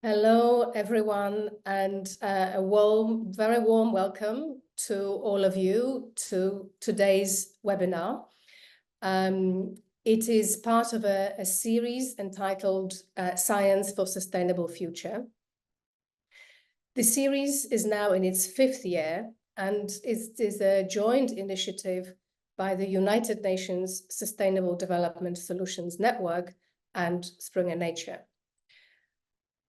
Hello, everyone, and a very warm welcome to all of you to today's webinar. It is part of a series entitled Science for Sustainable Future. The series is now in its 5th year and is a joint initiative by the United Nations Sustainable Development Solutions Network and Springer Nature.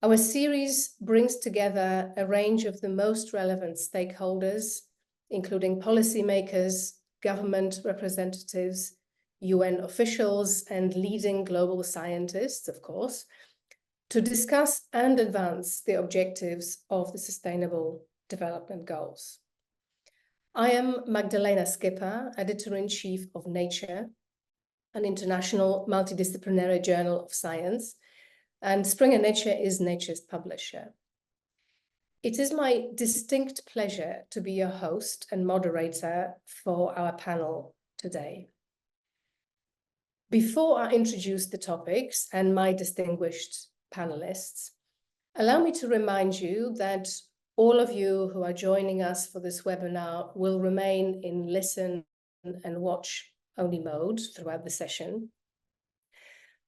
Our series brings together a range of the most relevant stakeholders, including policymakers, government representatives, UN officials, and leading global scientists, of course, to discuss and advance the objectives of the Sustainable Development Goals. I am Magdalena Skipper, Editor-in-Chief of Nature, an international multidisciplinary journal of science, and Springer Nature is Nature's publisher. It is my distinct pleasure to be your host and moderator for our panel today. Before I introduce the topics and my distinguished panelists, allow me to remind you that all of you who are joining us for this webinar will remain in listen and watch only mode throughout the session.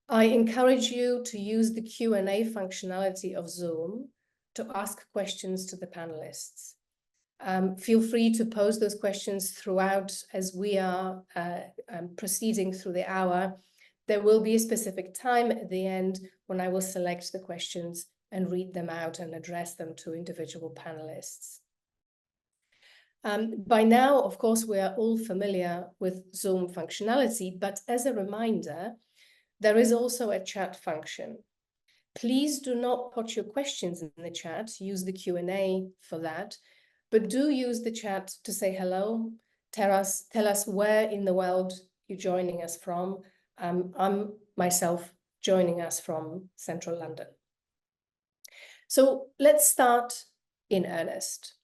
I encourage you to use the Q&A functionality of Zoom to ask questions to the panelists. Feel free to pose those questions throughout as we are proceeding through the hour. There will be a specific time at the end when I will select the questions and read them out and address them to individual panelists. By now, of course, we are all familiar with Zoom functionality, but as a reminder, there is also a chat function. Please do not put your questions in the chat, use the Q&A for that, but do use the chat to say hello, tell us where in the world you're joining us from. I'm myself joining us from central London. So let's start in earnest.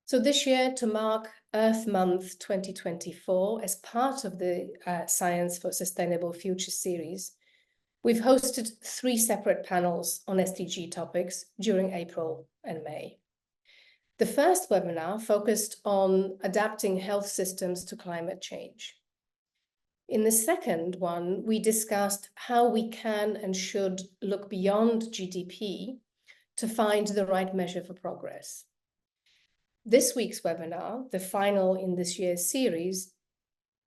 So this year, to mark Earth Month 2024, as part of the Science for Sustainable Future series, we've hosted 3 separate panels on SDG topics during April and May. The first webinar focused on adapting health systems to climate change. In the second one, we discussed how we can and should look beyond GDP to find the right measure for progress. This week's webinar, the final in this year's series,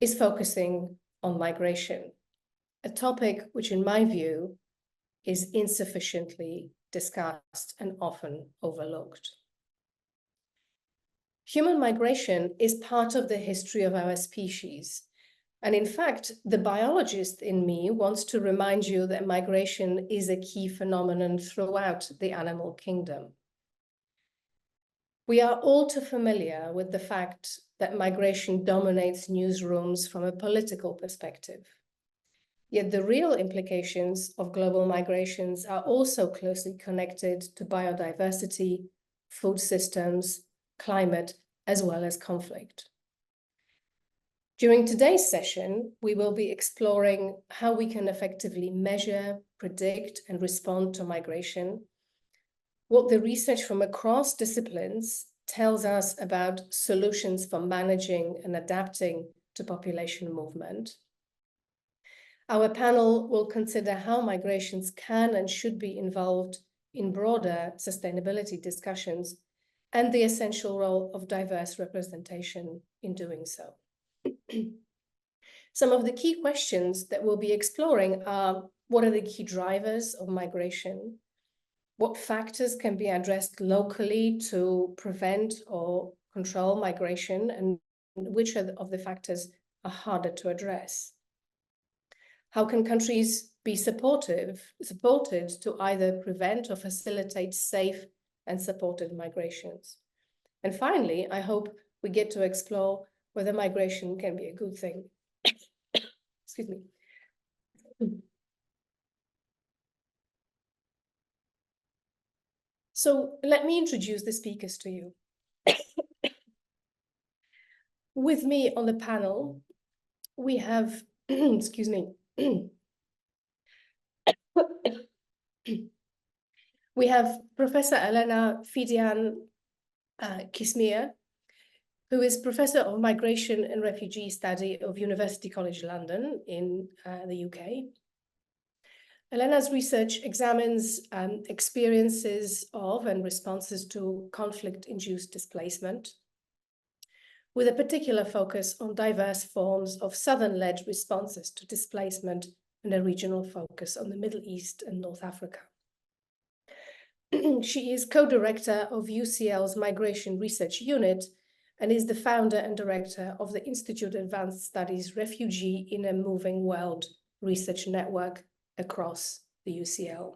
is focusing on migration, a topic which, in my view, is insufficiently discussed and often overlooked. Human migration is part of the history of our species. And in fact, the biologist in me wants to remind you that migration is a key phenomenon throughout the animal kingdom. We are all too familiar with the fact that migration dominates newsrooms from a political perspective. Yet the real implications of global migrations are also closely connected to biodiversity, food systems, climate, as well as conflict. During today's session, we will be exploring how we can effectively measure, predict, and respond to migration, what the research from across disciplines tells us about solutions for managing and adapting to population movement. Our panel will consider how migrations can and should be involved in broader sustainability discussions and the essential role of diverse representation in doing so. Some of the key questions that we'll be exploring are: what are the key drivers of migration? What factors can be addressed locally to prevent or control migration, and which of the factors are harder to address? How can countries be supported to either prevent or facilitate safe and supported migrations? And finally, I hope we get to explore whether migration can be a good thing. Excuse me. So let me introduce the speakers to you. With me on the panel, we have, excuse me, We have Professor Elena Fidian Kismir, who is Professor of Migration and Refugee Study of University College London in the UK. Elena's research examines experiences of and responses to conflict-induced displacement, with a particular focus on diverse forms of Southern-led responses to displacement and a regional focus on the Middle East and North Africa. She is co-director of UCL's Migration Research Unit and is the founder and director of the Institute Advanced Studies Refugee in a Moving World research network across the UCL.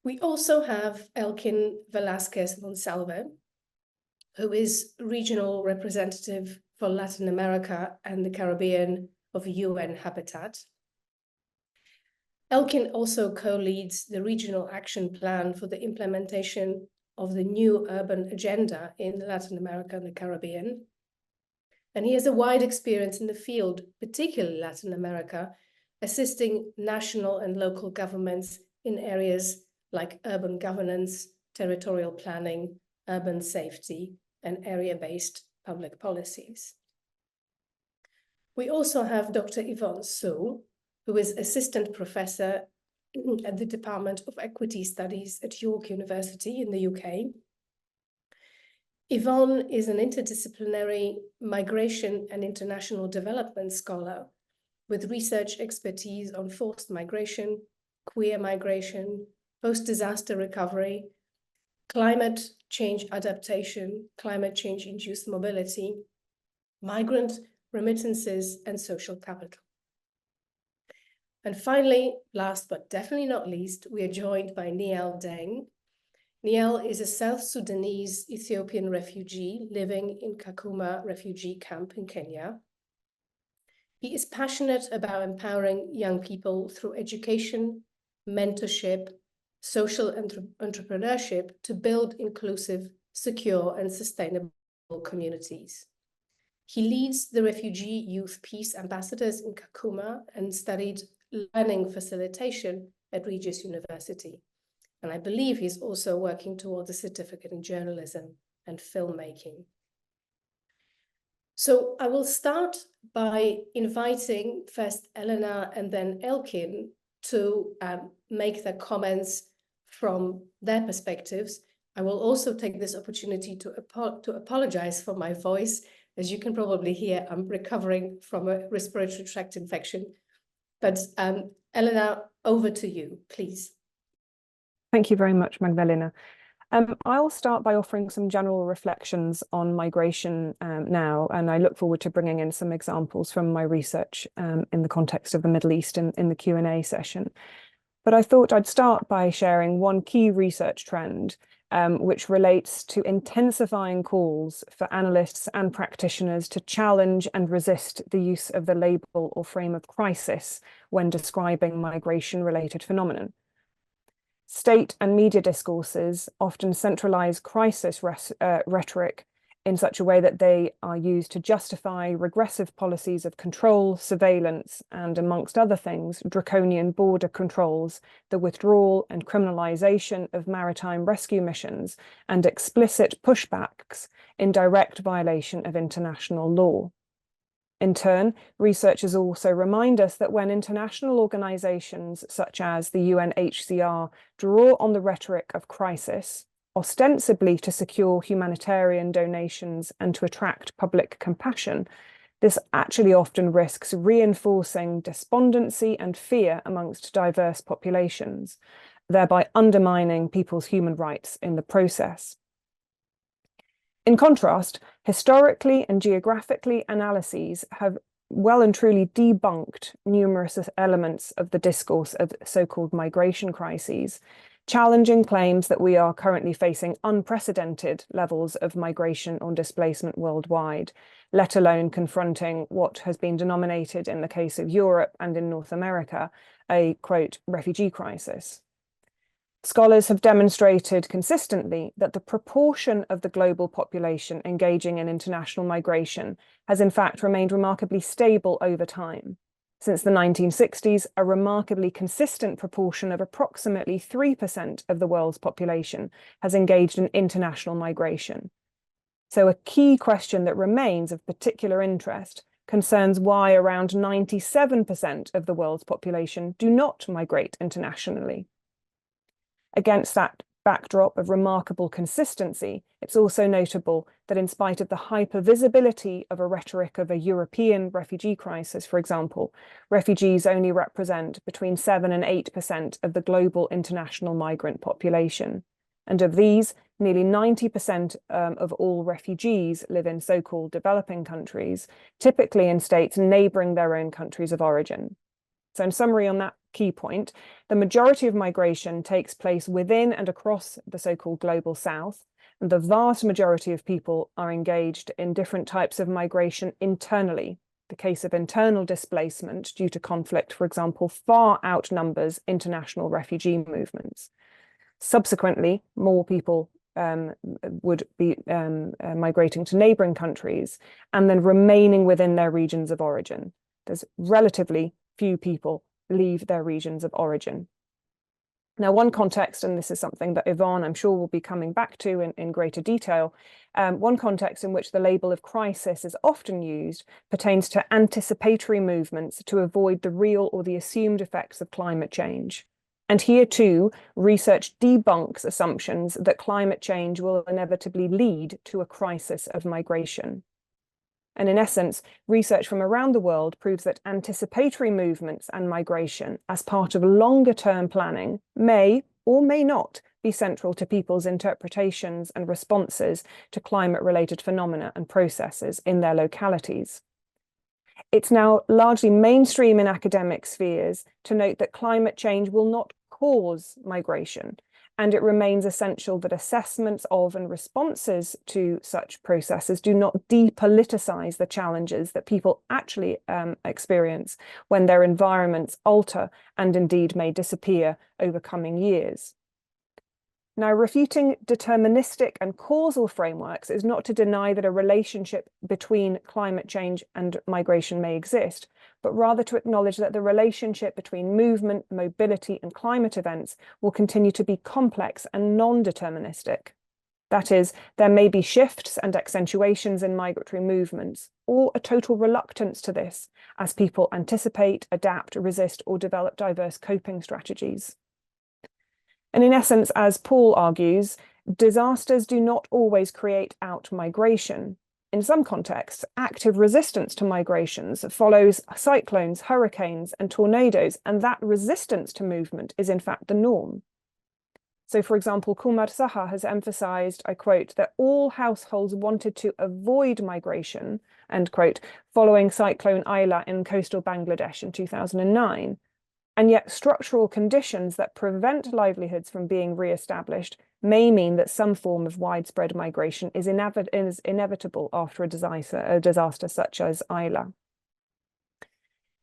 We also have Elkin Velasquez Monsalve, who is regional representative for Latin America and the Caribbean of UN Habitat. Elkin also co-leads the Regional Action Plan for the implementation of the new urban agenda in Latin America and the Caribbean. And he has a wide experience in the field, particularly Latin America, assisting national and local governments in areas like urban governance, territorial planning, urban safety, and area-based public policies. We also have Dr. Yvonne Su, who is Assistant Professor at the Department of Equity Studies at York University in the UK. Yvonne is an interdisciplinary migration and international development scholar with research expertise on forced migration, queer migration, post-disaster recovery, climate change adaptation, climate change-induced mobility, migrant remittances, and social capital. And finally, last but definitely not least, we are joined by Niall Deng. Niall is a South Sudanese Ethiopian refugee living in Kakuma refugee camp in Kenya. He is passionate about empowering young people through education, mentorship, social entrepreneurship to build inclusive, secure, and sustainable communities. He leads the Refugee Youth Peace Ambassadors in Kakuma and studied learning facilitation at Regis University. And I believe he's also working towards a certificate in journalism and filmmaking. So I will start by inviting first Elena and then Elkin to make their comments from their perspectives. I will also take this opportunity to apologize for my voice. As you can probably hear, I'm recovering from a respiratory tract infection. But Elena, over to you, please. Thank you very much, Magdalena. I'll start by offering some general reflections on migration now, and I look forward to bringing in some examples from my research in the context of the Middle East in the Q&A session. But I thought I'd start by sharing one key research trend, which relates to intensifying calls for analysts and practitioners to challenge and resist the use of the label or frame of crisis when describing migration-related phenomenon. State and media discourses often centralize crisis rhetoric in such a way that they are used to justify regressive policies of control, surveillance, and amongst other things, draconian border controls, the withdrawal and criminalization of maritime rescue missions, and explicit pushbacks in direct violation of international law. In turn, researchers also remind us that when international organizations such as the UNHCR draw on the rhetoric of crisis, ostensibly to secure humanitarian donations and to attract public compassion, this actually often risks reinforcing despondency and fear amongst diverse populations, thereby undermining people's human rights in the process. In contrast, historically and geographically analyses have well and truly debunked numerous elements of the discourse of so-called migration crises, challenging claims that we are currently facing unprecedented levels of migration or displacement worldwide, let alone confronting what has been denominated in the case of Europe and in North America, a, quote, refugee crisis. Scholars have demonstrated consistently that the proportion of the global population engaging in international migration has in fact remained remarkably stable over time. Since the 1960s, a remarkably consistent proportion of approximately 3% of the world's population has engaged in international migration. So a key question that remains of particular interest concerns why around 97% of the world's population do not migrate internationally. Against that backdrop of remarkable consistency, it's also notable that in spite of the hypervisibility of a rhetoric of a European refugee crisis, for example, refugees only represent between 7 and 8% of the global international migrant population. And of these, nearly 90% of all refugees live in so-called developing countries, typically in states neighboring their own countries of origin. So in summary on that key point, the majority of migration takes place within and across the so-called global south, and the vast majority of people are engaged in different types of migration internally. The case of internal displacement due to conflict, for example, far outnumbers international refugee movements. Subsequently, more people would be migrating to neighboring countries and then remaining within their regions of origin. There's relatively few people leave their regions of origin. Now, one context, and this is something that Yvonne, I'm sure, will be coming back to in greater detail, one context in which the label of crisis is often used pertains to anticipatory movements to avoid the real or the assumed effects of climate change. And here too, research debunks assumptions that climate change will inevitably lead to a crisis of migration. And in essence, research from around the world proves that anticipatory movements and migration as part of longer-term planning may or may not be central to people's interpretations and responses to climate-related phenomena and processes in their localities. It's now largely mainstream in academic spheres to note that climate change will not cause migration, and it remains essential that assessments of and responses to such processes do not depoliticize the challenges that people actually experience when their environments alter and indeed may disappear over coming years. Now, refuting deterministic and causal frameworks is not to deny that a relationship between climate change and migration may exist, but rather to acknowledge that the relationship between movement, mobility, and climate events will continue to be complex and non-deterministic. That is, there may be shifts and accentuations in migratory movements, or a total reluctance to this as people anticipate, adapt, resist, or develop diverse coping strategies. And in essence, as Paul argues, disasters do not always create out-migration. In some contexts, active resistance to migrations follows cyclones, hurricanes, and tornadoes, and that resistance to movement is in fact the norm. So, for example, Kumar Saha has emphasized, I quote, that all households wanted to avoid migration, end quote, following Cyclone Aila in coastal Bangladesh in 2009. And yet structural conditions that prevent livelihoods from being re-established may mean that some form of widespread migration is inevitable after a disaster such as Aila.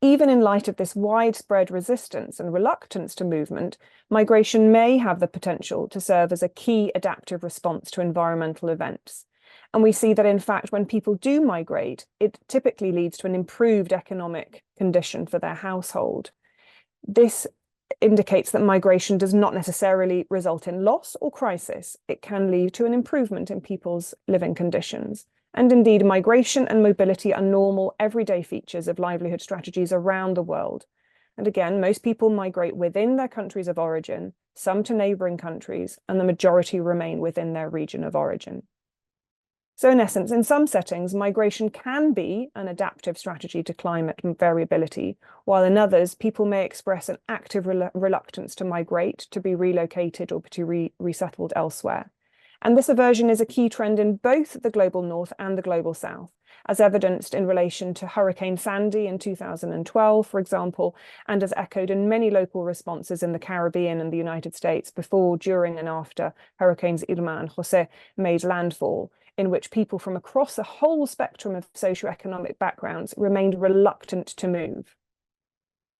Even in light of this widespread resistance and reluctance to movement, migration may have the potential to serve as a key adaptive response to environmental events. And we see that, in fact, when people do migrate, it typically leads to an improved economic condition for their household. This indicates that migration does not necessarily result in loss or crisis. It can lead to an improvement in people's living conditions. And indeed, migration and mobility are normal, everyday features of livelihood strategies around the world. And again, most people migrate within their countries of origin, some to neighboring countries, and the majority remain within their region of origin. So in essence, in some settings, migration can be an adaptive strategy to climate variability, while in others, people may express an active reluctance to migrate, to be relocated, or to be resettled elsewhere. And this aversion is a key trend in both the global north and the global south, as evidenced in relation to Hurricane Sandy in 2012, for example, and as echoed in many local responses in the Caribbean and the United States before, during, and after Hurricanes Irma and Jose made landfall, in which people from across a whole spectrum of socioeconomic backgrounds remained reluctant to move.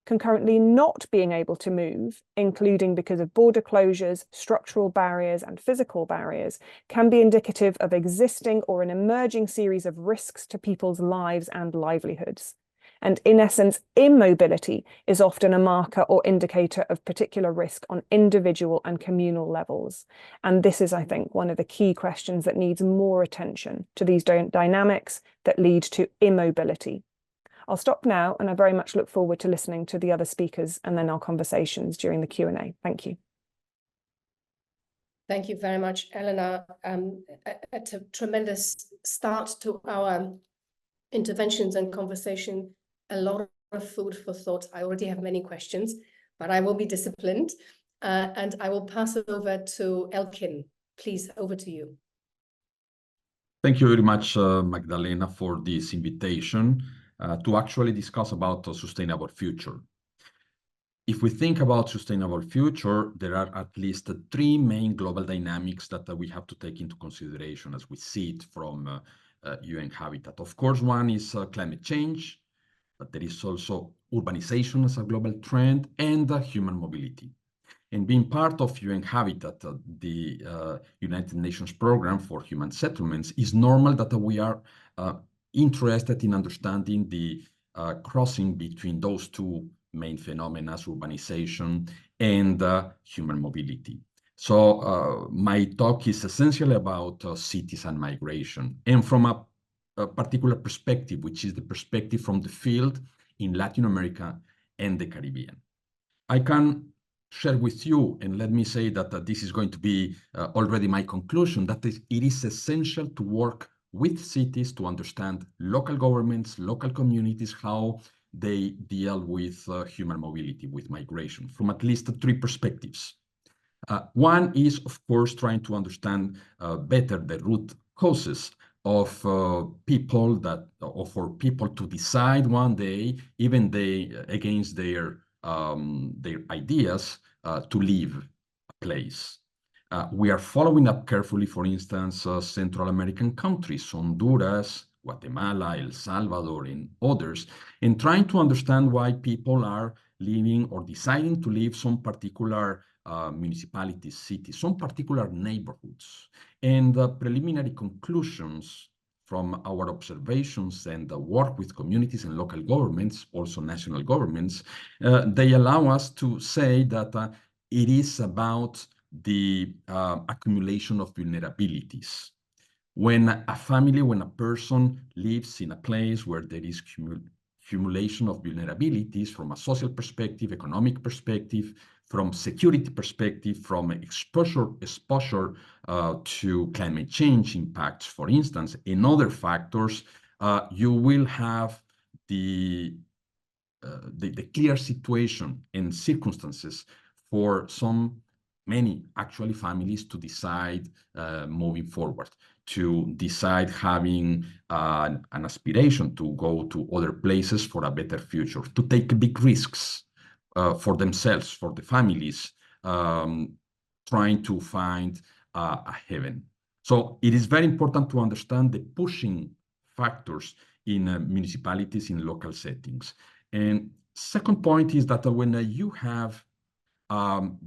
Concurrently, not being able to move, including because of border closures, structural barriers, and physical barriers, can be indicative of existing or an emerging series of risks to people's lives and livelihoods. And in essence, immobility is often a marker or indicator of particular risk on individual and communal levels. And this is, I think, one of the key questions that needs more attention to these dynamics that lead to immobility. I'll stop now, and I very much look forward to listening to the other speakers and then our conversations during the Q&A. Thank you. Thank you very much, Eleanor. A tremendous start to our interventions and conversation. A lot of food for thought. I already have many questions, but I will be disciplined. And I will pass it over to Elkin. Please, over to you. Thank you very much, Magdalena, for this invitation to actually discuss about a sustainable future. If we think about sustainable future, there are at least three main global dynamics that we have to take into consideration as we see it from UN Habitat. Of course, one is climate change, but there is also urbanization as a global trend and human mobility. And being part of UN Habitat, the United Nations Program for Human Settlements, is normal that we are interested in understanding the crossing between those two main phenomena, urbanization and human mobility. So my talk is essentially about cities and migration, and from a particular perspective, which is the perspective from the field in Latin America and the Caribbean. I can share with you, and let me say that this is going to be already my conclusion, that it is essential to work with cities to understand local governments, local communities, how they deal with human mobility, with migration, from at least three perspectives. One is, of course, trying to understand better the root causes of people that, or for people to decide one day, even against their ideas, to leave a place. We are following up carefully, for instance, Central American countries, Honduras, Guatemala, El Salvador, and others, and trying to understand why people are leaving or deciding to leave some particular municipalities, cities, some particular neighborhoods. And the preliminary conclusions from our observations and the work with communities and local governments, also national governments, they allow us to say that it is about the accumulation of vulnerabilities. When a family, when a person lives in a place where there is accumulation of vulnerabilities from a social perspective, economic perspective, from security perspective, from exposure to climate change impacts, for instance, and other factors, you will have the clear situation and circumstances for many actually families to decide moving forward, to decide having an aspiration to go to other places for a better future, to take big risks for themselves, for the families, trying to find a heaven. So it is very important to understand the pushing factors in municipalities, in local settings. And second point is that when you have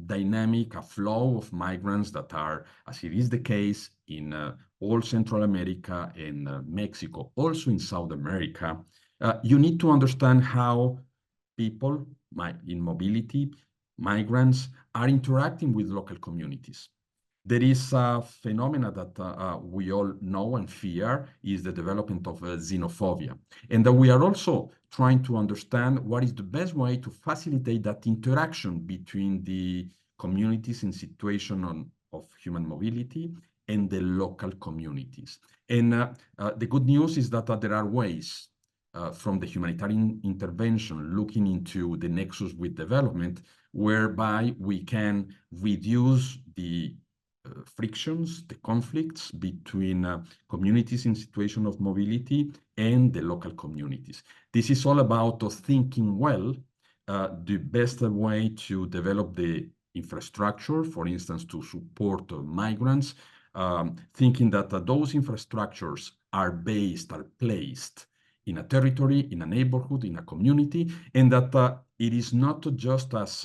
dynamic, a flow of migrants that are, as it is the case in all Central America and Mexico, also in South America, you need to understand how people in mobility, migrants, are interacting with local communities. There is a phenomena that we all know and fear, is the development of xenophobia. And that we are also trying to understand what is the best way to facilitate that interaction between the communities in situation of human mobility and the local communities. And the good news is that there are ways from the humanitarian intervention looking into the nexus with development, whereby we can reduce the frictions, the conflicts between communities in situation of mobility and the local communities. This is all about thinking well, the best way to develop the infrastructure, for instance, to support migrants, thinking that those infrastructures are placed in a territory, in a neighborhood, in a community, and that it is not just as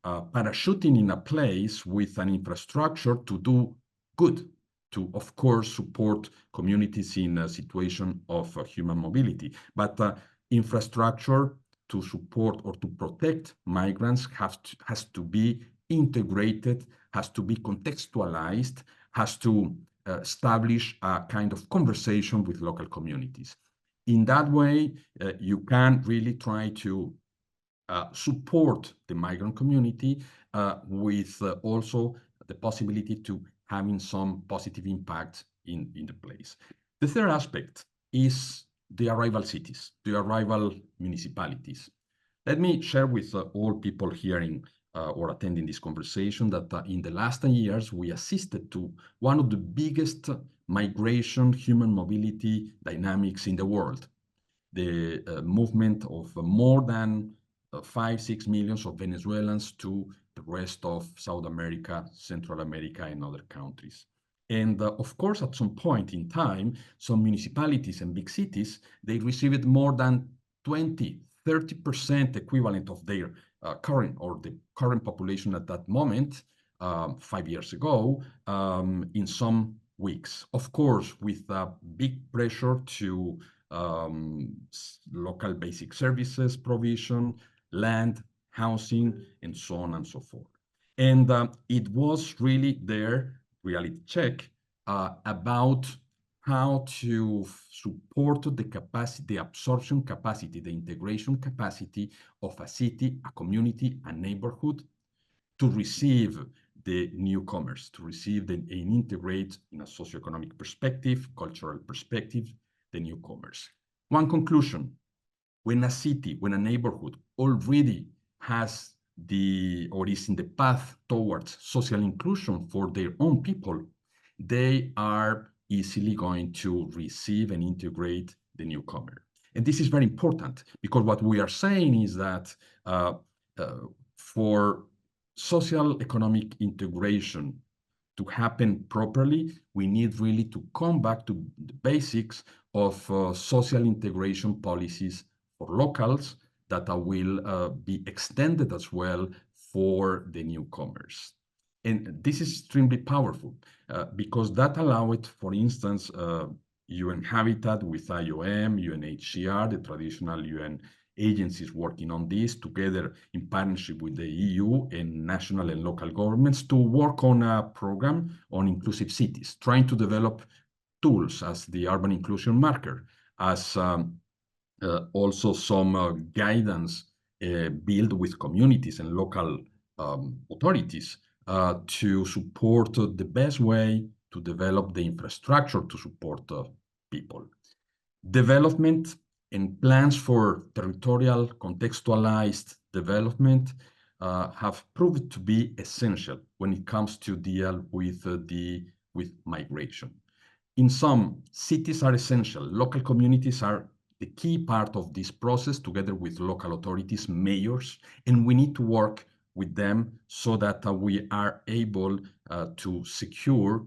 parachuting in a place with an infrastructure to do good, to, of course, support communities in a situation of human mobility, but Infrastructure to support or to protect migrants has to be integrated, has to be contextualized, has to establish a kind of conversation with local communities. In that way, you can really try to support the migrant community with also the possibility to having some positive impact in the place. The third aspect is the arrival cities, the arrival municipalities. Let me share with all people hearing or attending this conversation that in the last 10 years, we assisted to one of the biggest migration human mobility dynamics in the world. The movement of more than 5-6 million of Venezuelans to the rest of South America, Central America, and other countries. And of course, at some point in time, some municipalities and big cities, they received more than 20-30% equivalent of their current population at that moment, 5 years ago, in some weeks. Of course, with a big pressure to local basic services provision, land, housing, and so on and so forth. And it was really their reality check about how to support the capacity, the absorption capacity, the integration capacity of a city, a community, a neighborhood to receive the newcomers, to receive and integrate in a socioeconomic perspective, cultural perspective, the newcomers. One conclusion, when a city, when a neighborhood already has or is in the path towards social inclusion for their own people, they are easily going to receive and integrate the newcomer. And this is very important because what we are saying is that for social economic integration to happen properly, we need really to come back to the basics of social integration policies for locals that will be extended as well for the newcomers. And this is extremely powerful because that allows, for instance, UN Habitat with IOM, UNHCR, the traditional UN agencies working on this together in partnership with the EU and national and local governments to work on a program on inclusive cities, trying to develop tools as the urban inclusion marker, as also some guidance built with communities and local authorities to support the best way to develop the infrastructure to support people. Development and plans for territorial contextualized development have proved to be essential when it comes to deal with migration. In some, cities are essential. Local communities are the key part of this process together with local authorities, mayors, and we need to work with them so that we are able to secure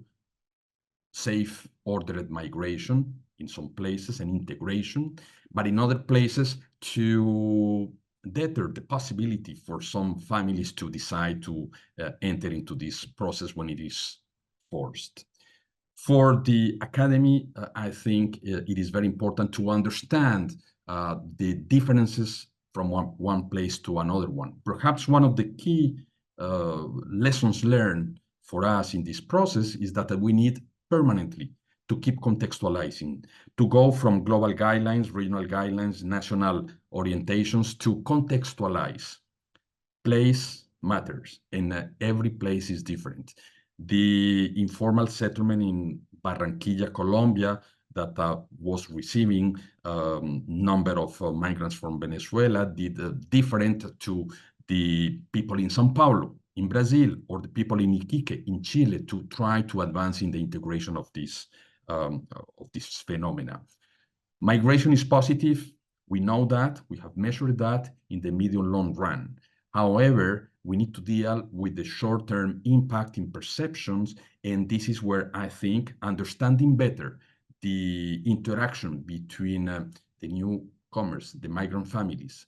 safe, ordered migration in some places and integration, but in other places to deter the possibility for some families to decide to enter into this process when it is forced. For the academy, I think it is very important to understand the differences from one place to another one. Perhaps one of the key lessons learned for us in this process is that we need permanently to keep contextualizing, to go from global guidelines, regional guidelines, national orientations to contextualize. Place matters, and every place is different. The informal settlement in Barranquilla, Colombia, that was receiving number of migrants from Venezuela did different to the people in São Paulo, in Brazil, or the people in Iquique, in Chile, to try to advance in the integration of this phenomena. Migration is positive. We know that. We have measured that in the medium-long run. However, we need to deal with the short-term impact in perceptions, and this is where I think understanding better the interaction between the newcomers, the migrant families,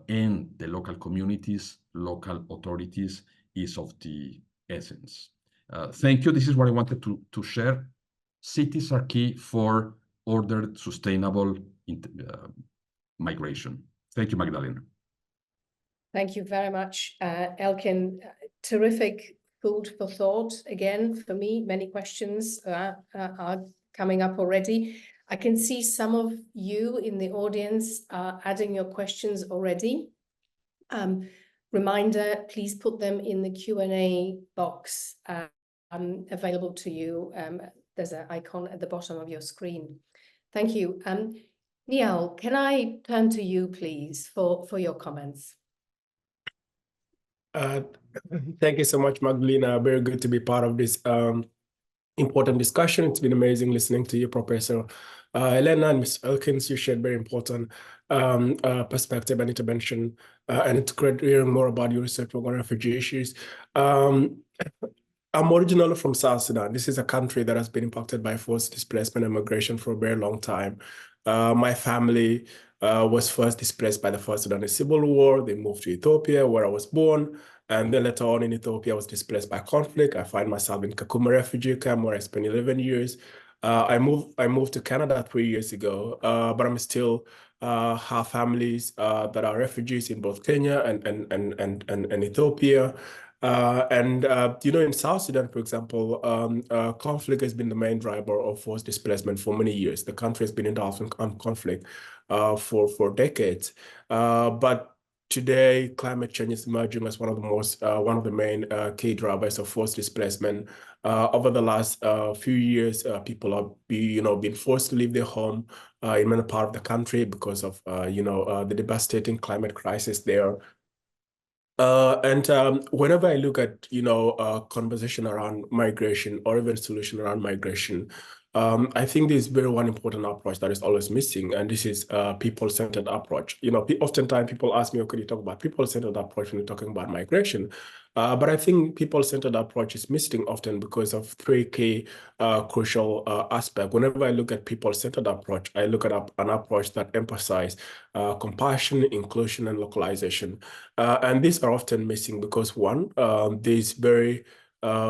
and the local communities, local authorities is of the essence. Thank you. This is what I wanted to share. Cities are key for ordered, sustainable migration. Thank you, Magdalena. Thank you very much, Elkin. Terrific food for thought. Again, for me, many questions are coming up already. I can see some of you in the audience are adding your questions already. Reminder, please put them in the Q&A box available to you. There's an icon at the bottom of your screen. Thank you. Niall, can I turn to you, please, for your comments? Thank you so much, Magdalena. Very good to be part of this important discussion. It's been amazing listening to you, Professor Elena and Mr. Elkins. You shared very important perspective and intervention, and it's great hearing more about your research on refugee issues. I'm originally from South Sudan. This is a country that has been impacted by forced displacement and migration for a very long time. My family was first displaced by the First Sudanese Civil War. They moved to Ethiopia, where I was born. And then later on in Ethiopia, I was displaced by conflict. I find myself in Kakuma refugee camp, where I spent 11 years. I moved to Canada 3 years ago, but I'm still have families that are refugees in both Kenya and Ethiopia. In South Sudan, for example, conflict has been the main driver of forced displacement for many years. The country has been involved in conflict for decades. But today, climate change is emerging as one of the main key drivers of forced displacement. Over the last few years, people have been forced to leave their home in many parts of the country because of the devastating climate crisis there. Whenever I look at conversation around migration or even solution around migration, I think there's one important approach that is always missing, and this is people-centered approach. Oftentimes people ask me, could you talk about people-centered approach when you're talking about migration? But I think people-centered approach is missing often because of three key crucial aspects. Whenever I look at people-centered approach, I look at an approach that emphasizes compassion, inclusion, and localization. And these are often missing because one, there's very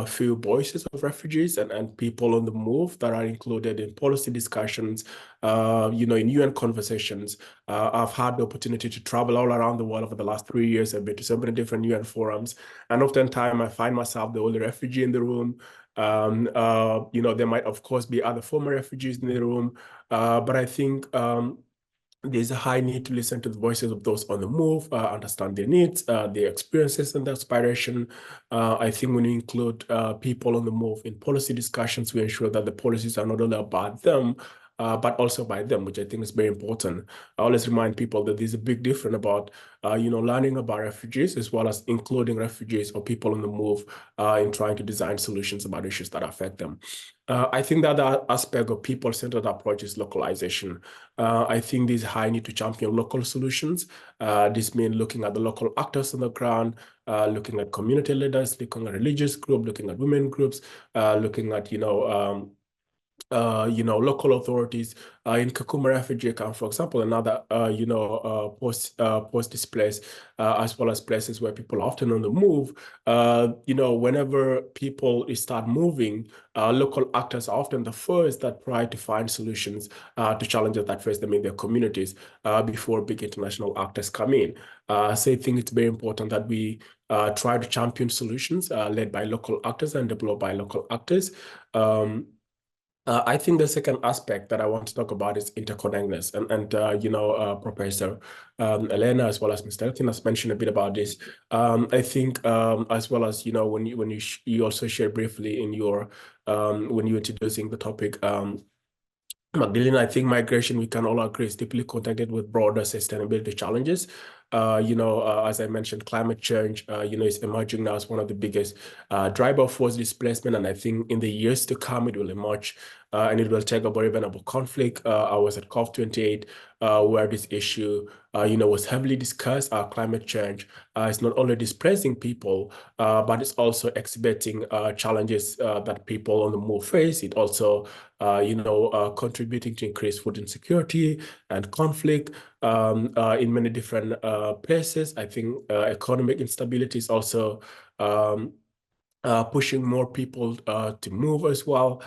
few voices of refugees and people on the move that are included in policy discussions, in UN conversations. I've had the opportunity to travel all around the world over the last 3 years. I've been to so many different UN forums, and oftentimes I find myself the only refugee in the room. There might, of course, be other former refugees in the room, but I think there's a high need to listen to the voices of those on the move, understand their needs, their experiences, and their aspiration. I think when you include people on the move in policy discussions, we ensure that the policies are not only about them, but also by them, which I think is very important. I always remind people that there's a big difference about, learning about refugees as well as including refugees or people on the move in trying to design solutions about issues that affect them. I think that the aspect of people-centered approach is localization. I think there's a high need to champion local solutions. This means looking at the local actors on the ground, looking at community leaders, looking at religious groups, looking at women groups, looking at, local authorities in Kakuma refugee camp, for example, another, post-displaced, as well as places where people are often on the move. Whenever people start moving, local actors are often the first that try to find solutions to challenges that face them in their communities before big international actors come in. So I think it's very important that we try to champion solutions led by local actors and developed by local actors. I think the second aspect that I want to talk about is interconnectedness, and Professor Elena as well as Mr. Elkin has mentioned a bit about this. I think as well as when you also shared briefly in your when you were introducing the topic, Magdalena, I think migration, we can all agree, is deeply connected with broader sustainability challenges. As I mentioned, climate change, is emerging now as one of the biggest driver of forced displacement. And I think in the years to come, it will emerge and it will take over even about conflict. I was at COP28 where this issue, was heavily discussed. Climate change is not only displacing people, but it's also exhibiting challenges that people on the move face. It also, contributing to increased food insecurity and conflict in many different places. I think economic instability is also pushing more people to move as well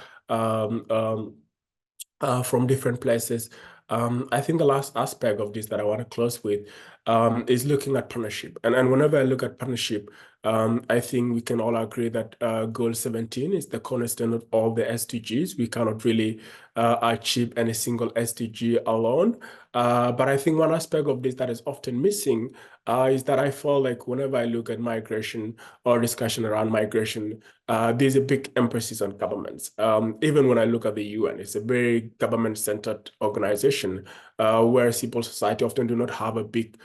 from different places. I think the last aspect of this that I want to close with is looking at partnership. And whenever I look at partnership, I think we can all agree that Goal 17 is the cornerstone of all the SDGs. We cannot really achieve any single SDG alone. But I think one aspect of this that is often missing is that I feel like whenever I look at migration or discussion around migration, there's a big emphasis on governments. Even when I look at the UN, it's a very government-centered organization where civil society often do not have a big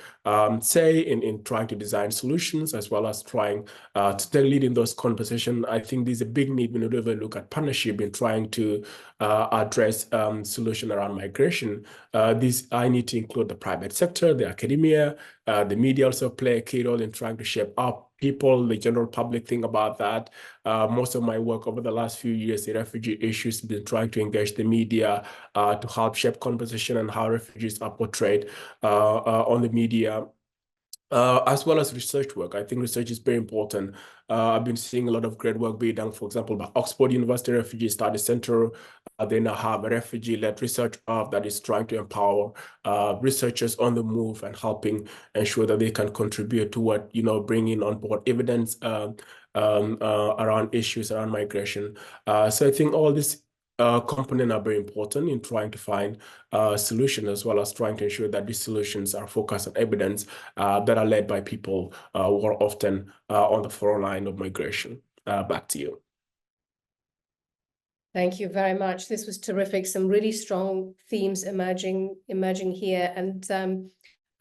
say in trying to design solutions as well as trying to take lead in those conversations. I think there's a big need when we look at partnership in trying to address solution around migration. I need to include the private sector, the academia, the media also play a key role in trying to shape up people, the general public think about that. Most of my work over the last few years, the refugee issues, been trying to engage the media to help shape conversation and how refugees are portrayed on the media. As well as research work. I think research is very important. I've been seeing a lot of great work being done, for example, by Oxford University Refugee Studies Center. They now have a refugee-led research hub that is trying to empower researchers on the move and helping ensure that they can contribute to what, bringing on board evidence around issues around migration. So I think all these components are very important in trying to find solutions, as well as trying to ensure that these solutions are focused on evidence that are led by people who are often on the front line of migration. Back to you. Thank you very much. This was terrific. Some really strong themes emerging here. And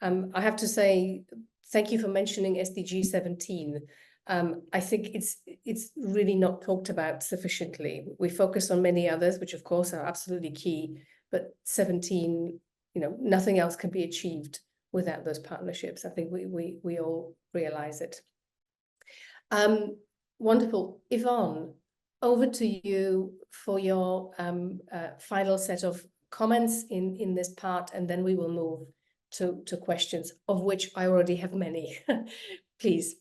I have to say, thank you for mentioning SDG 17. I think it's really not talked about sufficiently. We focus on many others, which of course are absolutely key, but 17, nothing else can be achieved without those partnerships. I think we all realize it. Wonderful. Yvonne, over to you for your final set of comments in this part, and then we will move to questions, of which I already have many. Please.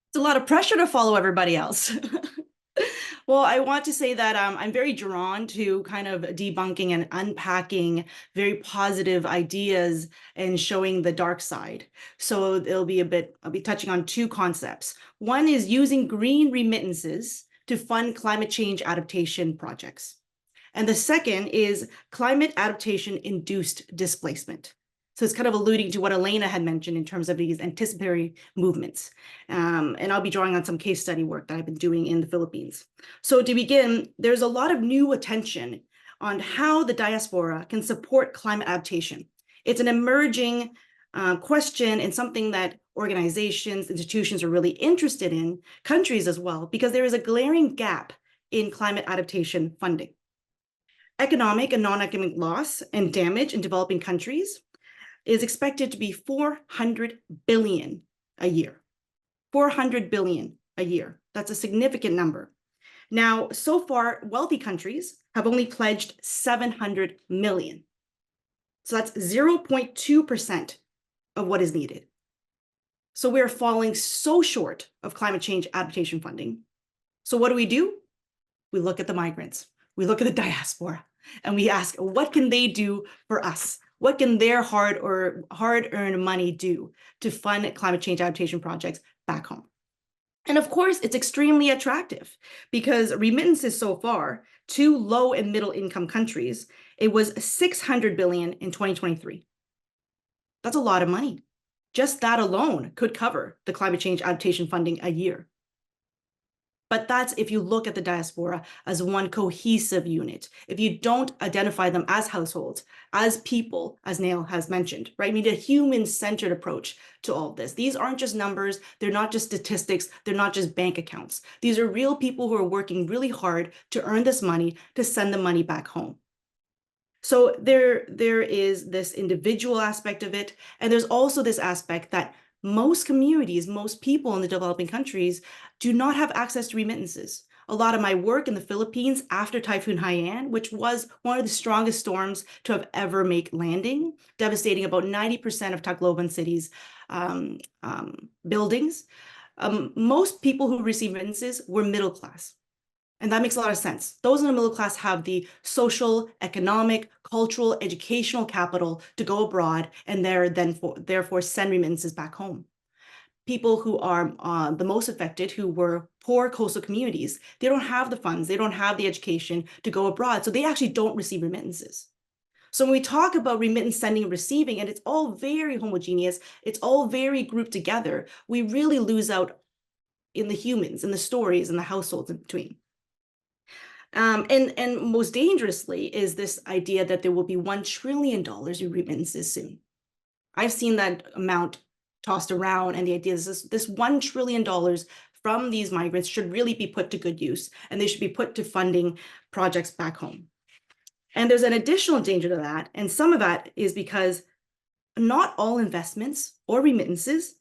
It's a lot of pressure to follow everybody else. Well, I want to say that I'm very drawn to kind of debunking and unpacking very positive ideas and showing the dark side. So I'll be touching on two concepts. One is using green remittances to fund climate change adaptation projects. And the second is climate adaptation induced displacement. So it's kind of alluding to what Elena had mentioned in terms of these anticipatory movements. And I'll be drawing on some case study work that I've been doing in the Philippines. So to begin, there's a lot of new attention on how the diaspora can support climate adaptation. It's an emerging question and something that organizations, institutions are really interested in, countries as well, because there is a glaring gap in climate adaptation funding. Economic and non-economic loss and damage in developing countries is expected to be 400 billion a year. 400 billion a year. That's a significant number. Now, so far, wealthy countries have only pledged 700 million. So that's 0.2% of what is needed. So we're falling so short of climate change adaptation funding. So what do? We look at the migrants. We look at the diaspora and we ask, what can they do for us? What can their hard-earned money do to fund climate change adaptation projects back home? And of course, it's extremely attractive because remittances so far to low and middle income countries, it was 600 billion in 2023. That's a lot of money. Just that alone could cover the climate change adaptation funding a year. But that's if you look at the diaspora as one cohesive unit. If you don't identify them as households, as people, as Neil has mentioned, right? We need a human-centered approach to all of this. These aren't just numbers. They're not just statistics. They're not just bank accounts. These are real people who are working really hard to earn this money, to send the money back home. So there is this individual aspect of it. And there's also this aspect that most communities, most people in the developing countries do not have access to remittances. A lot of my work in the Philippines after Typhoon Haiyan, which was one of the strongest storms to have ever made landing, devastating about 90% of Tacloban City's buildings. Most people who received remittances were middle class. And that makes a lot of sense. Those in the middle class have the social, economic, cultural, educational capital to go abroad, and therefore send remittances back home. People who are the most affected, who were poor coastal communities, they don't have the funds, they don't have the education to go abroad, so they actually don't receive remittances. So when we talk about remittance sending and receiving, and it's all very homogeneous, it's all very grouped together, we really lose out in the humans, in the stories, in the households in between. And most dangerously is this idea that there will be $1 trillion in remittances soon. I've seen that amount tossed around, and the idea is this $1 trillion from these migrants should really be put to good use, and they should be put to funding projects back home. And there's an additional danger to that, and some of that is because not all investments or remittances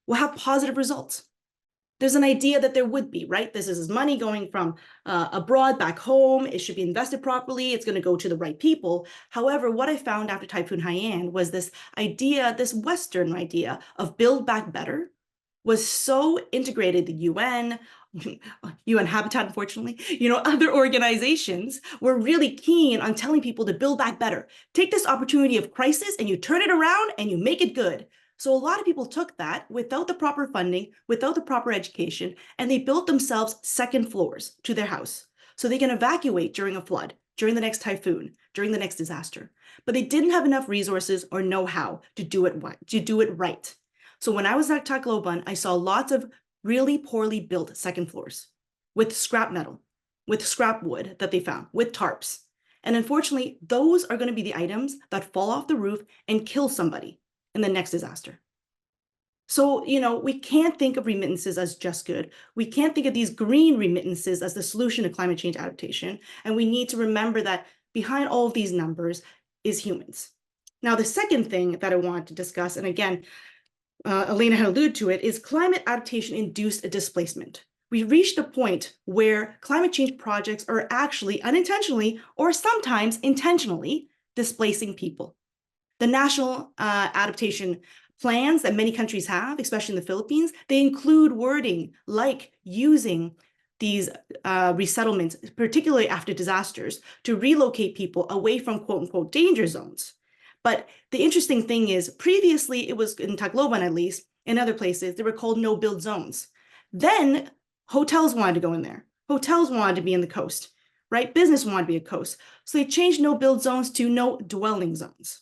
will have positive results. There's an idea that there would be, right? This is money going from abroad back home. It should be invested properly. It's going to go to the right people. However, what I found after Typhoon Haiyan was this idea, this Western idea of build back better was so integrated. The UN Habitat, unfortunately, other organizations were really keen on telling people to build back better. Take this opportunity of crisis and you turn it around and you make it good. So a lot of people took that without the proper funding, without the proper education, and they built themselves second floors to their house so they can evacuate during a flood, during the next typhoon, during the next disaster. But they didn't have enough resources or know-how to do it right. So when I was at Tacloban, I saw lots of really poorly built second floors with scrap metal, with scrap wood that they found, with tarps. And unfortunately, those are going to be the items that fall off the roof and kill somebody in the next disaster. So, we can't think of remittances as just good. We can't think of these green remittances as the solution to climate change adaptation. And we need to remember that behind all of these numbers is humans. Now, the second thing that I want to discuss, and again, Elena had alluded to it, is climate adaptation-induced displacement. We reached a point where climate change projects are actually unintentionally or sometimes intentionally displacing people. The national adaptation plans that many countries have, especially in the Philippines, they include wording like using these resettlements, particularly after disasters, to relocate people away from quote-unquote danger zones. But the interesting thing is, previously, it was in Tacloban at least, in other places, they were called no-build zones. Then hotels wanted to go in there. Hotels wanted to be in the coast, right? Business wanted to be a coast. So they changed no-build zones to no-dwelling zones.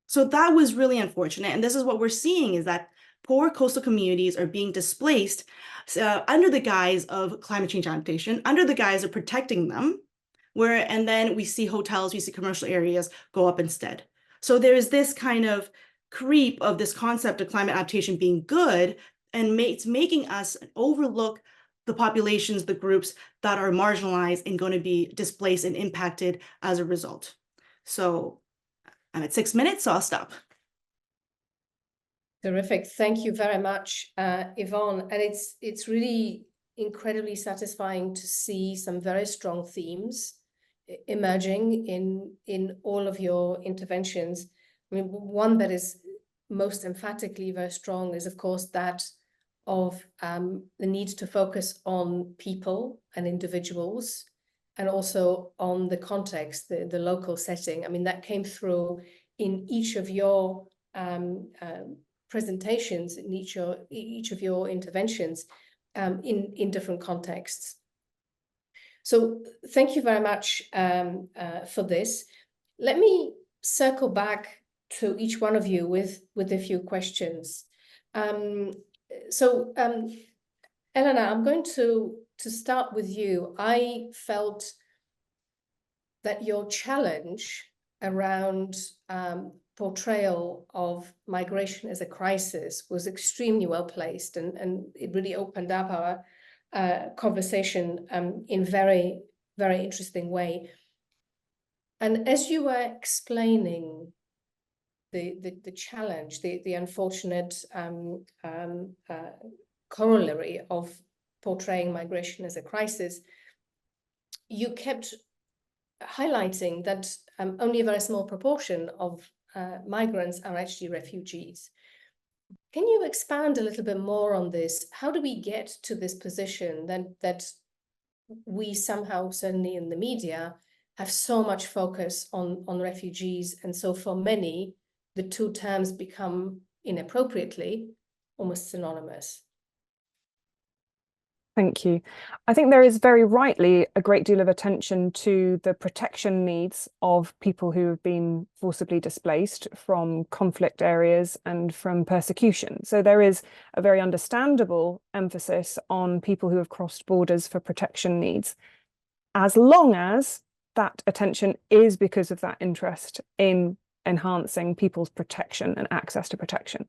So that was really unfortunate. And this is what we're seeing, is that poor coastal communities are being displaced under the guise of climate change adaptation, under the guise of protecting them, and then we see hotels, we see commercial areas go up instead. So there's this kind of creep of this concept of climate adaptation being good, and it's making us overlook the populations, the groups that are marginalized and going to be displaced and impacted as a result. So I'm at 6 minutes, so I'll stop. Terrific. Thank you very much, Yvonne. And it's really incredibly satisfying to see some very strong themes emerging in all of your interventions. I mean, one that is most emphatically very strong is, of course, that of the need to focus on people and individuals, and also on the context, the local setting. I mean, that came through in each of your presentations, in each of your interventions in different contexts. So thank you very much for this. Let me circle back to each one of you with a few questions. Elena, I'm going to start with you. I felt that your challenge around portrayal of migration as a crisis was extremely well placed, and it really opened up our conversation in very, very interesting way. And as you were explaining the challenge, the unfortunate corollary of portraying migration as a crisis, you kept highlighting that only a very small proportion of migrants are actually refugees. Can you expand a little bit more on this? How do we get to this position that we somehow, certainly in the media, have so much focus on refugees. And so for many, the two terms become inappropriately almost synonymous. Thank you. I think there is very rightly a great deal of attention to the protection needs of people who have been forcibly displaced from conflict areas and from persecution. So there is a very understandable emphasis on people who have crossed borders for protection needs, as long as that attention is because of that interest in enhancing people's protection and access to protection.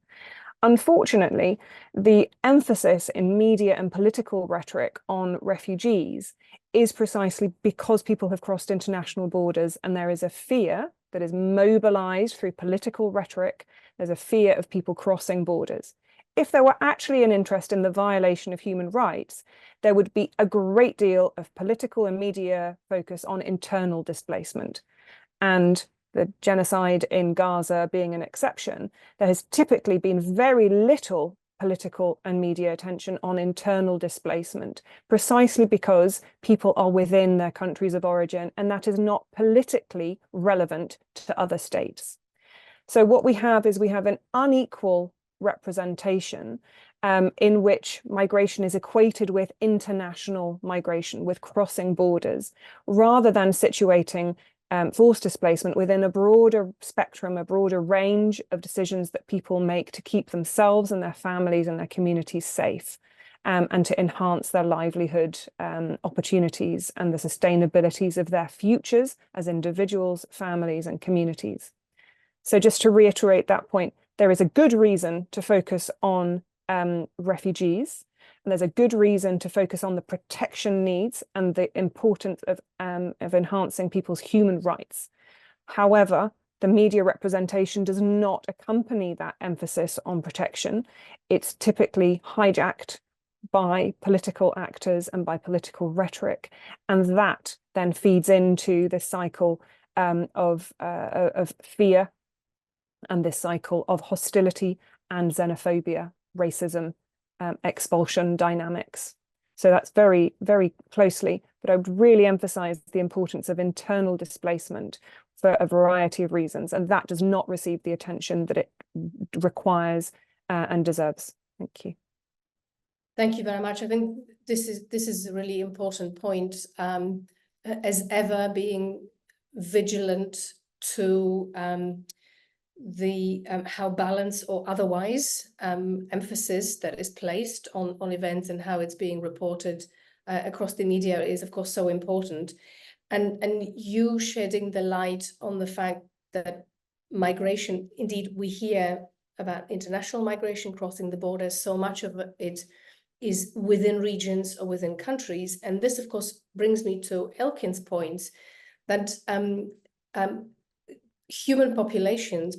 Unfortunately, the emphasis in media and political rhetoric on refugees is precisely because people have crossed international borders, and there is a fear that is mobilized through political rhetoric. There's a fear of people crossing borders. If there were actually an interest in the violation of human rights, there would be a great deal of political and media focus on internal displacement. And the genocide in Gaza being an exception, there has typically been very little political and media attention on internal displacement, precisely because people are within their countries of origin, and that is not politically relevant to other states. So what we have is an unequal representation in which migration is equated with international migration, with crossing borders, rather than situating forced displacement within a broader spectrum, a broader range of decisions that people make to keep themselves and their families and their communities safe, and to enhance their livelihood opportunities and the sustainabilities of their futures as individuals, families, and communities. So just to reiterate that point, there is a good reason to focus on refugees, and there's a good reason to focus on the protection needs and the importance of enhancing people's human rights. However, the media representation does not accompany that emphasis on protection. It's typically hijacked by political actors and by political rhetoric, and that then feeds into this cycle of fear and this cycle of hostility and xenophobia, racism, expulsion dynamics. So that's very, very closely, but I would really emphasize the importance of internal displacement for a variety of reasons, and that does not receive the attention that it requires and deserves. Thank you. Thank you very much. I think this is a really important point. As ever, being vigilant to the how balanced or otherwise emphasis that is placed on events and how it's being reported across the media is, of course, so important. And you shedding the light on the fact that migration, indeed, we hear about international migration crossing the borders, so much of it is within regions or within countries. And this, of course, brings me to Elkin's points that human population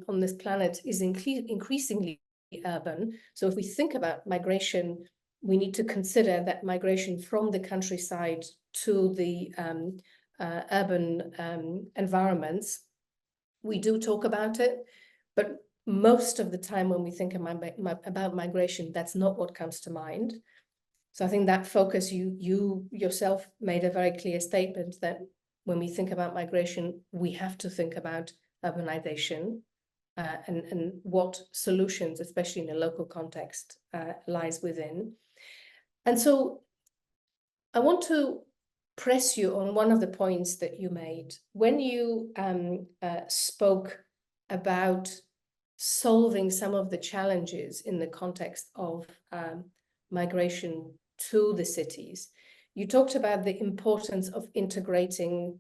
on this planet is increasingly urban. So if we think about migration, we need to consider that migration from the countryside to the urban environments. We do talk about it, but most of the time when we think about migration, that's not what comes to mind. So I think that focus, you yourself made a very clear statement that when we think about migration, we have to think about urbanization and what solutions, especially in a local context, lies within. And so I want to press you on one of the points that you made. When you spoke about solving some of the challenges in the context of migration to the cities, you talked about the importance of integrating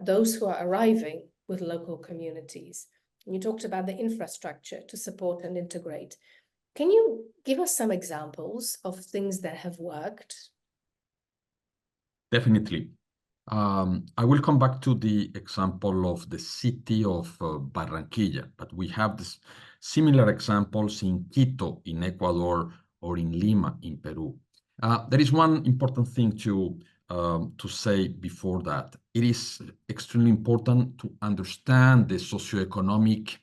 those who are arriving with local communities. And you talked about the infrastructure to support and integrate. Can you give us some examples of things that have worked? Definitely. I will come back to the example of the city of Barranquilla, but we have this similar examples in Quito, in Ecuador, or in Lima, in Peru. There is one important thing to say before that. It is extremely important to understand the socioeconomic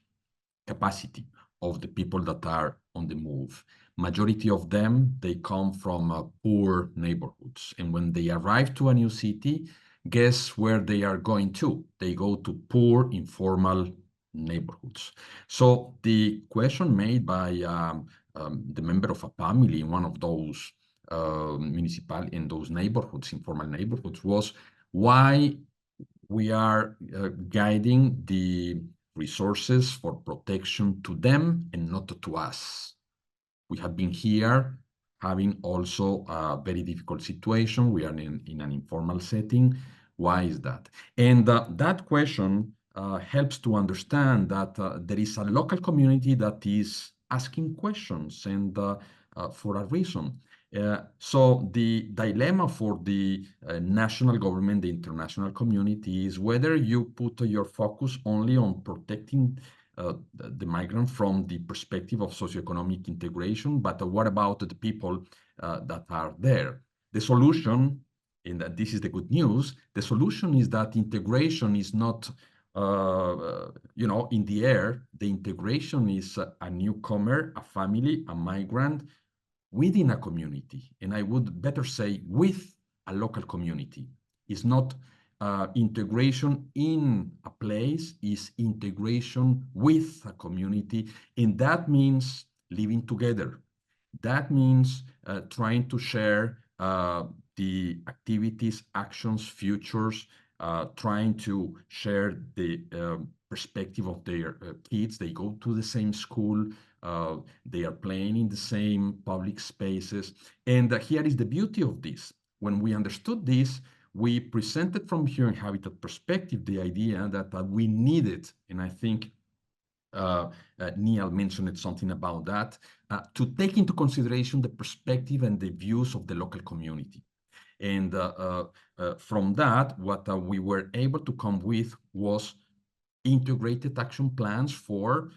capacity of the people that are on the move. Majority of them, they come from poor neighborhoods. And when they arrive to a new city, guess where they are going to? They go to poor, informal neighborhoods. So the question made by the member of a family in one of those in those neighborhoods, informal neighborhoods, was why we are guiding the resources for protection to them and not to us. We have been here having also a very difficult situation. We are in an informal setting. Why is that? And that question helps to understand that there is a local community that is asking questions, and for a reason. So the dilemma for the national government, the international community, is whether you put your focus only on protecting the migrant from the perspective of socioeconomic integration, but what about the people that are there? The solution, and this is the good news, the solution is that integration is not in the air. The integration is a newcomer, a family, a migrant within a community, and I would better say with a local community. It's not integration in a place, is integration with a community, and that means living together. That means trying to share the activities, actions, futures, trying to share the perspective of their kids. They go to the same school, they are playing in the same public spaces. And here is the beauty of this. When we understood this, we presented from Human Habitat perspective the idea that we needed, and I think Neil mentioned something about that, to take into consideration the perspective and the views of the local community. And from that, what we were able to come with was integrated action plans for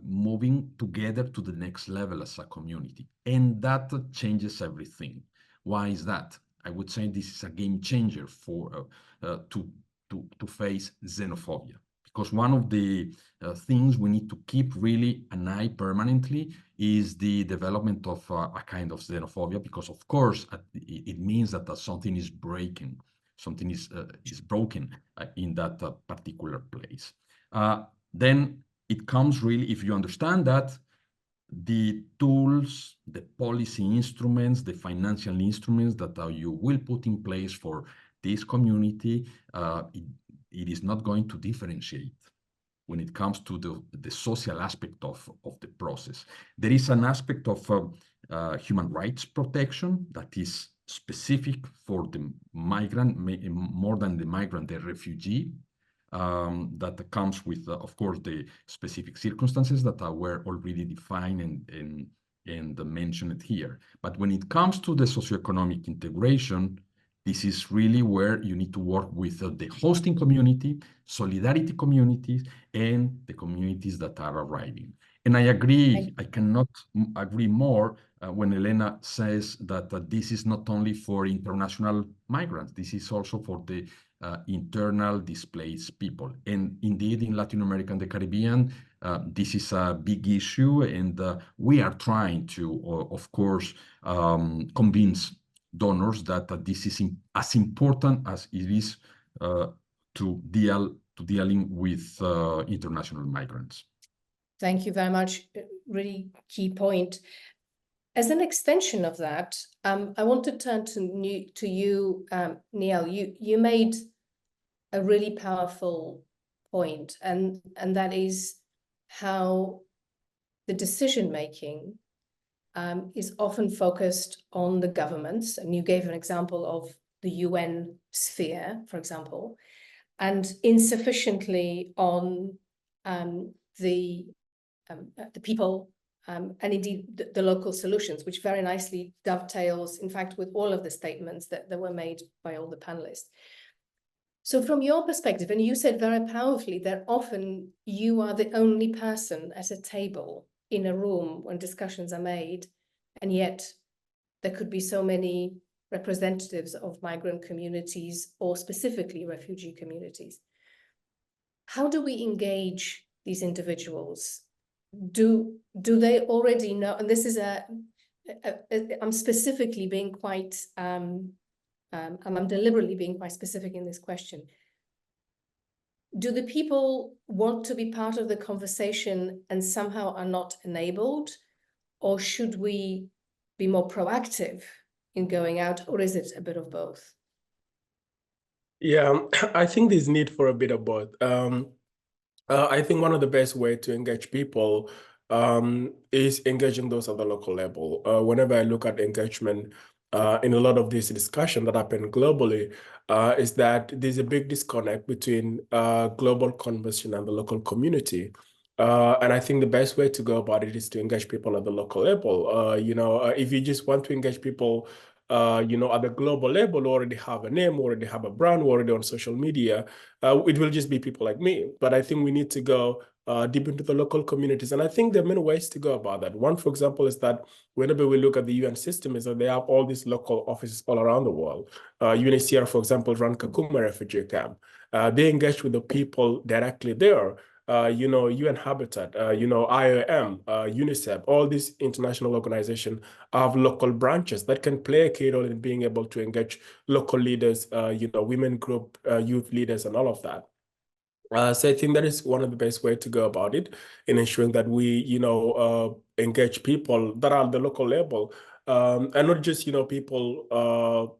moving together to the next level as a community. And that changes everything. Why is that? I would say this is a game changer for to face xenophobia. Because one of the things we need to keep really an eye permanently is the development of a kind of xenophobia, because of course it means that something is breaking, something is broken in that particular place. Then it comes really, if you understand that, the tools, the policy instruments, the financial instruments that you will put in place for this community, it is not going to differentiate when it comes to the social aspect of the process. There is an aspect of human rights protection that is specific for the migrant, more than the migrant, the refugee, that comes with, of course, the specific circumstances that were already defined and mentioned here. But when it comes to the socioeconomic integration, this is really where you need to work with the hosting community, solidarity communities, and the communities that are arriving. And I agree, I cannot agree more when Elena says that this is not only for international migrants, this is also for the internal displaced people. And indeed, in Latin America and the Caribbean, this is a big issue, and we are trying to, of course, convince donors that this is as important as it is to dealing with international migrants. Thank you very much. Really key point. As an extension of that, I want to turn to you, Neil. You made a really powerful point, and that is how the decision making is often focused on the governments, and you gave an example of the UN sphere, for example, and insufficiently on the people and indeed the local solutions, which very nicely dovetails, in fact, with all of the statements that were made by all the panelists. So from your perspective, and you said very powerfully that often you are the only person at a table in a room when discussions are made, and yet there could be so many representatives of migrant communities or specifically refugee communities. How do we engage these individuals do they already know? And this is I'm specifically being quite, and I'm deliberately being quite specific in this question. Do the people want to be part of the conversation and somehow are not enabled? Or should we be more proactive in going out? Or is it a bit of both? Yeah, I think there's need for a bit of both. I think one of the best way to engage people is engaging those at the local level. Whenever I look at engagement in a lot of this discussion that happen globally, is that there's a big disconnect between global conversation and the local community. And I think the best way to go about it is to engage people at the local level. If you just want to engage people at the global level, already have a name, already have a brand, already on social media, it will just be people like me. But I think we need to go deep into the local communities. And I think there are many ways to go about that. One, for example, is that whenever we look at the UN system, is that they have all these local offices all around the world. UNHCR, for example, run Kakuma refugee camp. They engage with the people directly there. UN Habitat, IOM, UNICEF, all these international organizations have local branches that can play a key role in being able to engage local leaders, women group, youth leaders, and all of that. So I think that is one of the best way to go about it in ensuring that we, engage people that are at the local level, and not just, people,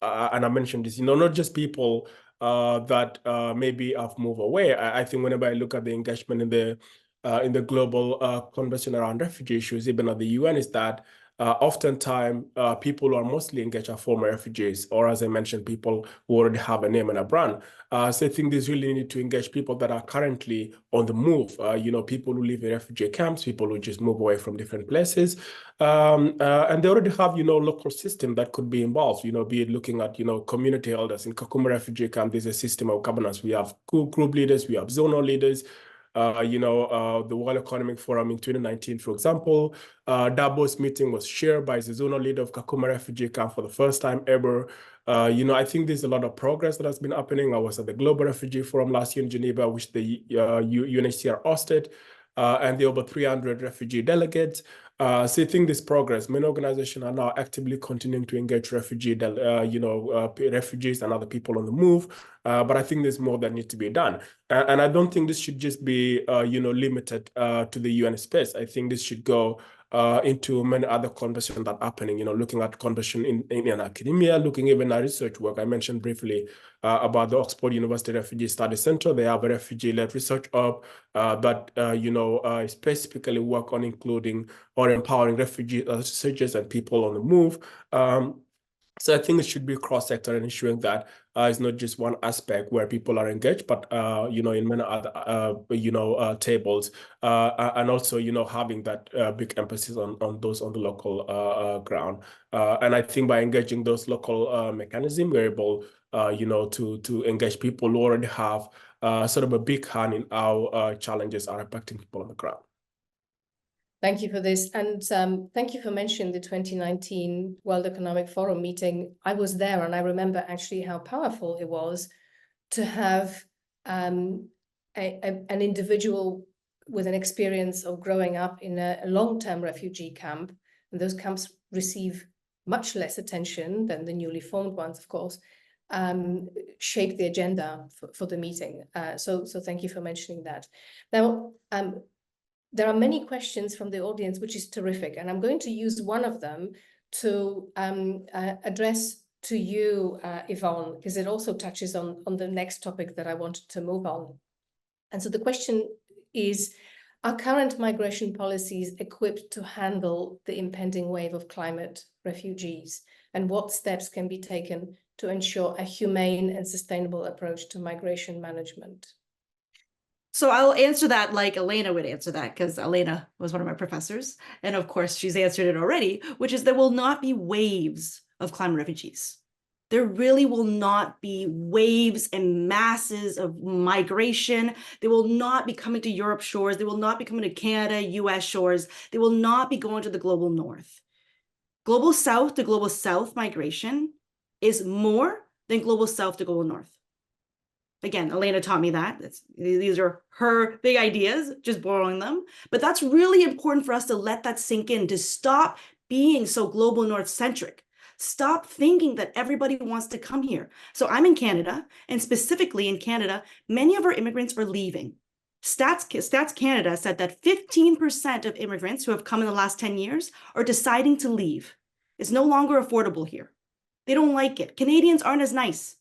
and I mentioned this, not just people that maybe have moved away. I think whenever I look at the engagement in the global conversation around refugee issues, even at the UN, is that oftentimes people who are mostly engaged are former refugees, or as I mentioned, people who already have a name and a brand. So I think this really need to engage people that are currently on the move, people who live in refugee camps, people who just move away from different places. And they already have, local system that could be involved, be it looking at, community elders. In Kakuma refugee camp, there's a system of governance. We have group leaders, we have zonal leaders. The World Economic Forum in 2019, for example, Davos meeting was chaired by the zonal leader of Kakuma refugee camp for the first time ever. I think there's a lot of progress that has been happening. I was at the Global Refugee Forum last year in Geneva, which the UNHCR hosted, and there were over 300 refugee delegates. So I think this progress, many organizations are now actively continuing to engage refugees and other people on the move. But I think there's more that needs to be done. And I don't think this should just be, limited to the UN space. I think this should go into many other conversations that are happening, looking at conversation in academia, looking even at research work. I mentioned briefly about the Oxford University Refugee Study Center. They have a refugee-led research hub that, specifically work on including or empowering refugee researchers and people on the move. So I think it should be cross-sector and ensuring that it's not just one aspect where people are engaged, but in many other tables, and also having that big emphasis on those on the local ground. And I think by engaging those local mechanisms, we're able to engage people who already have sort of a big hand in how challenges are impacting people on the ground. Thank you for this. And thank you for mentioning the 2019 World Economic Forum meeting. I was there and I remember actually how powerful it was to have an individual with an experience of growing up in a long-term refugee camp. And those camps receive much less attention than the newly formed ones, of course, shape the agenda for the meeting. So thank you for mentioning that. Now, there are many questions from the audience, which is terrific. And I'm going to use one of them to address to you, Yvonne, because it also touches on the next topic that I wanted to move on. And so the question is, are current migration policies equipped to handle the impending wave of climate refugees? And what steps can be taken to ensure a humane and sustainable approach to migration management? So I'll answer that like Elena would answer that, because Elena was one of my professors. And of course, she's answered it already, which is there will not be waves of climate refugees. There really will not be waves and masses of migration. They will not be coming to Europe shores. They will not be coming to Canada, US shores. They will not be going to the global north. Global south to global south migration is more than global south to global north. Again, Elena taught me that. These are her big ideas, just borrowing them. But that's really important for us to let that sink in, to stop being so global north centric. Stop thinking that everybody wants to come here. So I'm in Canada, and specifically in Canada, many of our immigrants are leaving. Stats Canada said that 15% of immigrants who have come in the last 10 years are deciding to leave. It's no longer affordable here. They don't like it. Canadians aren't as nice.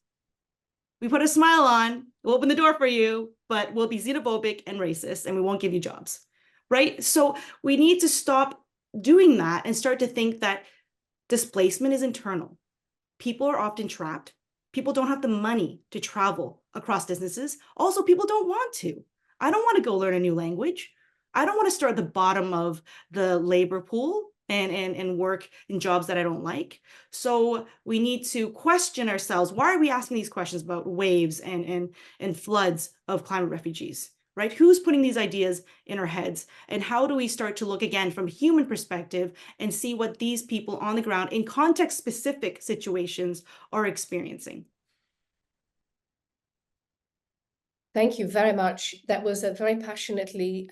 We put a smile on, we'll open the door for you, but we'll be xenophobic and racist, and we won't give you jobs, right? So we need to stop doing that and start to think that displacement is internal. People are often trapped. People don't have the money to travel across distances. Also, people don't want to. I don't want to go learn a new language. I don't want to start at the bottom of the labor pool and work in jobs that I don't like. So we need to question ourselves. Why are we asking these questions about waves and floods of climate refugees, right? Who's putting these ideas in our heads? And how do we start to look again from a human perspective and see what these people on the ground in context-specific situations are experiencing? Thank you very much. That was a very passionately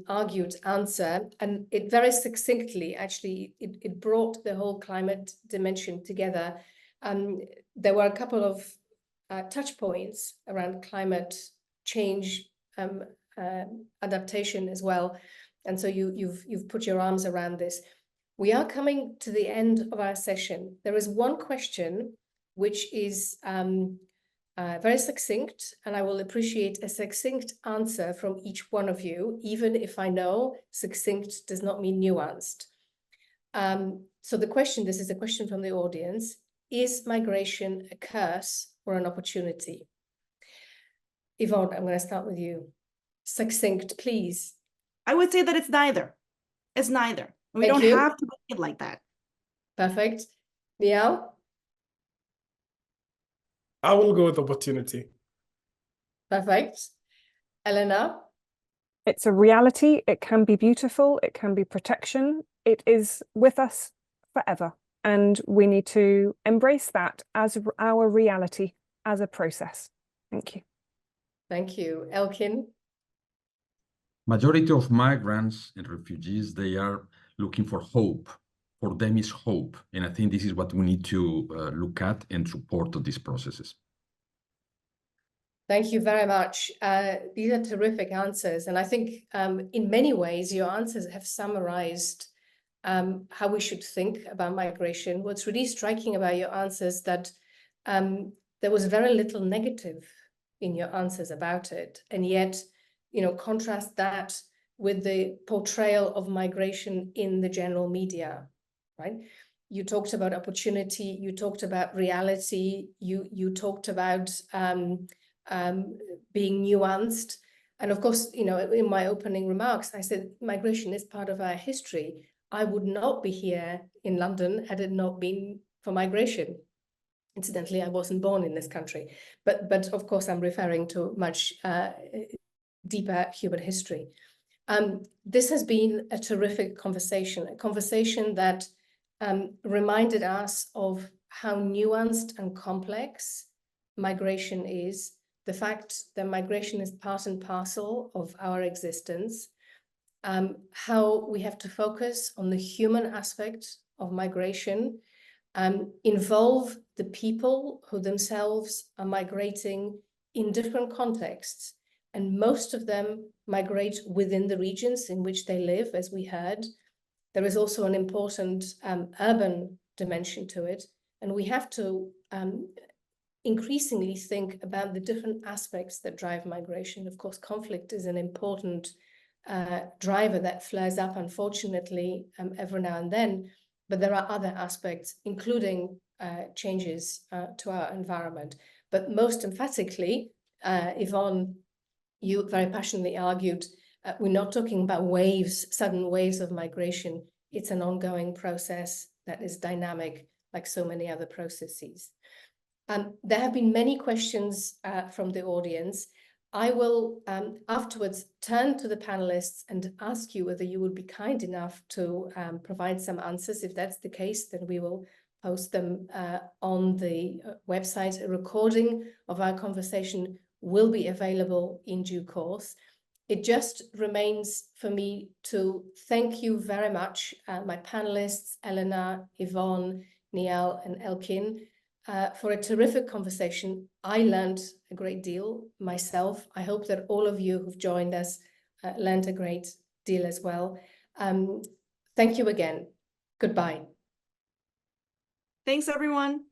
argued answer, and it very succinctly, actually, it brought the whole climate dimension together. There were a couple of touch points around climate change adaptation as well, and so you've put your arms around this. We are coming to the end of our session. There is one question which is very succinct, and I will appreciate a succinct answer from each one of you, even if I know succinct does not mean nuanced. So the question, this is a question from the audience: is migration a curse or an opportunity? Yvonne, I'm going to start with you. Succinct, please. I would say that it's neither. It's neither. We don't have to make it like that. Perfect. Niall? I will go with opportunity. Perfect. Elena? It's a reality. It can be beautiful. It can be protection. It is with us forever. And we need to embrace that as our reality, as a process. Thank you. Thank you. Elkin? Majority of migrants and refugees, they are looking for hope. For them is hope. And I think this is what we need to look at and support these processes. Thank you very much. These are terrific answers. And I think in many ways, your answers have summarized how we should think about migration. What's really striking about your answers that there was very little negative in your answers about it. And yet, you know, contrast that with the portrayal of migration in the general media, right? You talked about opportunity, you talked about reality, you talked about being nuanced. And of course, you know, in my opening remarks, I said migration is part of our history. I would not be here in London had it not been for migration. Incidentally, I wasn't born in this country, but of course I'm referring to much deeper human history. This has been a terrific conversation, a conversation that reminded us of how nuanced and complex migration is, the fact that migration is part and parcel of our existence, how we have to focus on the human aspect of migration, involve the people who themselves are migrating in different contexts, and most of them migrate within the regions in which they live, as we heard. There is also an important urban dimension to it, and we have to increasingly think about the different aspects that drive migration. Of course, conflict is an important driver that flares up, unfortunately, every now and then, but there are other aspects, including changes to our environment. But most emphatically, Yvonne, you very passionately argued, we're not talking about waves, sudden waves of migration. It's an ongoing process that is dynamic, like so many other processes. There have been many questions from the audience. I will afterwards turn to the panelists and ask you whether you would be kind enough to provide some answers. If that's the case, then we will post them on the website. A recording of our conversation will be available in due course. It just remains for me to thank you very much, my panelists, Elena, Yvonne, Niall, and Elkin, for a terrific conversation. I learned a great deal myself. I hope that all of you who've joined us learned a great deal as well. Thank you again. Goodbye. Thanks, everyone.